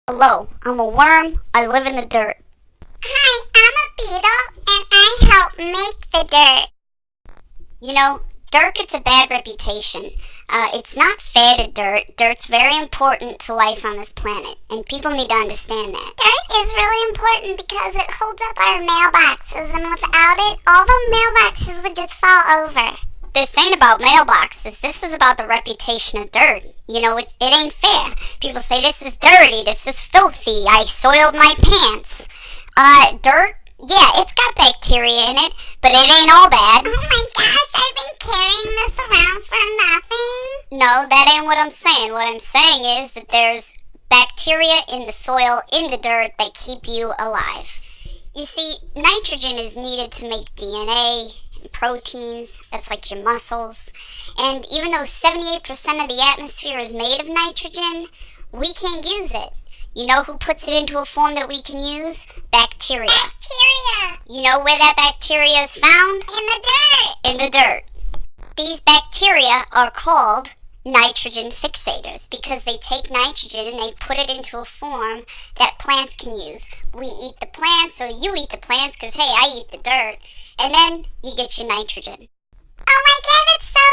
Hello, I'm a worm. I live in the dirt. Hi, I'm a beetle, and I help make the dirt. You know, dirt gets a bad reputation. It's not fair to dirt. Dirt's very important to life on this planet, and people need to understand that. Dirt is really important because it holds up our mailboxes, and without it, all the mailboxes would just fall over. This ain't about mailboxes. This is about the reputation of dirt. You know, it ain't fair. People say this is dirty, this is filthy, I soiled my pants. Dirt, yeah, it's got bacteria in it, but it ain't all bad. Oh my gosh, I've been carrying this around for nothing. No, that ain't what I'm saying. What I'm saying is that there's bacteria in the soil, in the dirt, that keep you alive. You see, nitrogen is needed to make DNA, proteins, that's like your muscles. And even though 78% of the atmosphere is made of nitrogen, we can't use it. You know who puts it into a form that we can use? Bacteria. Bacteria! You know where that bacteria is found? In the dirt! In the dirt. These bacteria are called nitrogen fixators because they take nitrogen and they put it into a form that plants can use. We eat the plants, or you eat the plants because, hey, I eat the dirt. And then you get your nitrogen. Oh my goodness, so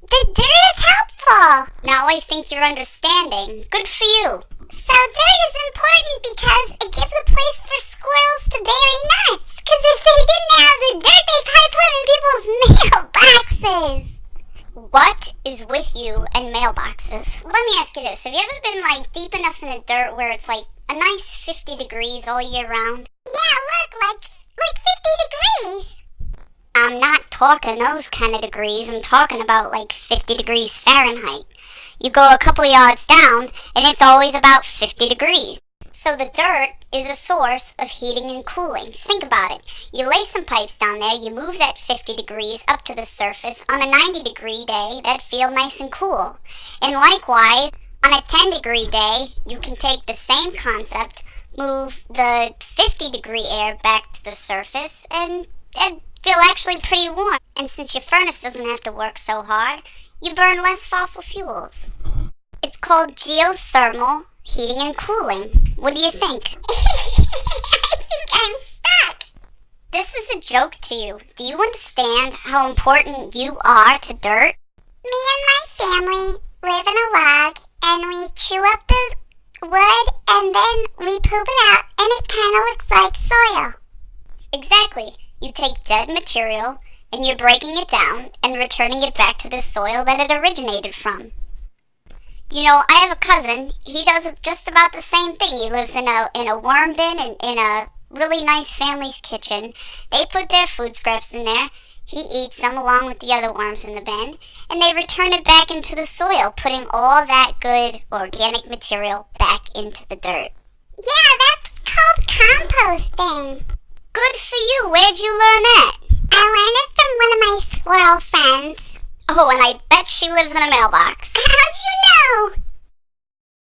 the dirt is helpful! Now I think you're understanding. Good for you. So dirt is important because it gives a place for squirrels to bury nuts. Because if they didn't have the dirt, they'd probably put in people's mailboxes. What is with you and mailboxes? Let me ask you this. Have you ever been deep enough in the dirt where it's a nice 50 degrees all year round? Yeah, look, like 50 degrees. I'm not talking those kind of degrees. I'm talking about 50 degrees Fahrenheit. You go a couple yards down and it's always about 50 degrees. So the dirt is a source of heating and cooling. Think about it. You lay some pipes down there, you move that 50 degrees up to the surface. On a 90-degree day, that'd feel nice and cool. And likewise, on a 10-degree day, you can take the same concept, move the 50-degree air back to the surface, and it'd feel actually pretty warm. And since your furnace doesn't have to work so hard, you burn less fossil fuels. It's called geo-thermal heating and cooling. What do you think? I think I'm stuck. This is a joke to you. Do you understand how important you are to dirt? Me and my family live in a log, and we chew up the wood, and then we poop it out, and it kind of looks like soil. Exactly. You take dead material, and you're breaking it down and returning it back to the soil that it originated from. You know, I have a cousin. He does just about the same thing. He lives in a worm bin in a really nice family's kitchen. They put their food scraps in there. He eats them along with the other worms in the bin, and they return it back into the soil, putting all that good organic material back into the dirt. Yeah, that's called composting. Good for you. Where'd you learn that? I learned it from one of my squirrel friends. Oh, and I bet she lives in a mailbox.